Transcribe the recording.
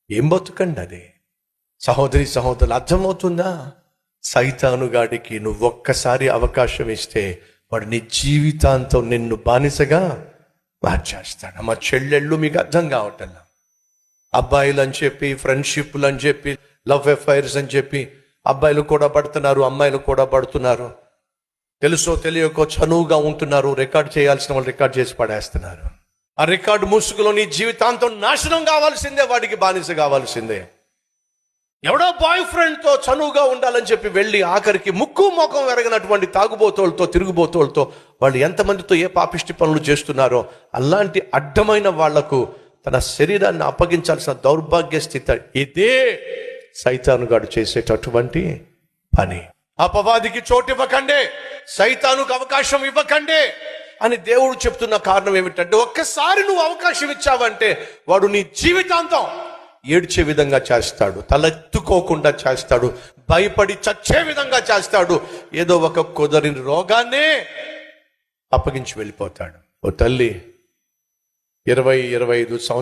ఏం బతుకండి అది? సహోదరి సహోదరులు, అర్థమవుతుందా? సైతానుగాడికి నువ్వు ఒక్కసారి అవకాశం ఇస్తే వాడు నీ జీవితాంతం నిన్ను బానిసగా మార్చేస్తాడు. మా చెల్లెళ్ళు మీకు అర్థం కావటల్లా. అబ్బాయిలు అని చెప్పి, ఫ్రెండ్షిప్లు అని చెప్పి, లవ్ అఫైర్స్ అని చెప్పి అబ్బాయిలు కూడా పడుతున్నారు, అమ్మాయిలు కూడా పడుతున్నారు. తెలుసో తెలియకో చనువుగా ఉంటున్నారు. రికార్డ్ చేయాల్సిన వాళ్ళు రికార్డ్ చేసి పడేస్తున్నారు. ఆ రికార్డు ముసుగులో నీ జీవితాంతం నాశనం కావాల్సిందే, వాడికి బానిస కావాల్సిందే. ఎవడో బాయ్ ఫ్రెండ్తో చనువుగా ఉండాలని చెప్పి వెళ్ళి ఆఖరికి ముక్కు ముఖం ఎరగనటువంటి తాగుబోతోళ్ళతో, తిరుగుబోతోళ్ళతో వాళ్ళు ఎంతమందితో ఏ పాపిష్టి పనులు చేస్తున్నారో అలాంటి అడ్డమైన వాళ్లకు తన శరీరాన్ని అప్పగించాల్సిన దౌర్భాగ్య స్థితి. ఇదే సైతానుగాడు చేసేటటువంటి పని. అపవాదికి చోటు ఇవ్వకండి, సైతానుకు అవకాశం ఇవ్వకండి అని దేవుడు చెప్తున్న కారణం ఏమిటంటే, ఒక్కసారి నువ్వు అవకాశం ఇచ్చావంటే వాడు నీ జీవితాంతం ఏడ్చే విధంగా చేస్తాడు, తలెత్తుకోకుండా చేస్తాడు, భయపడి చచ్చే విధంగా చేస్తాడు, ఏదో ఒక కుదరని రోగాన్నే అప్పగించి వెళ్ళిపోతాడు. ఓ తల్లి 20-25 సంవత్సరాలు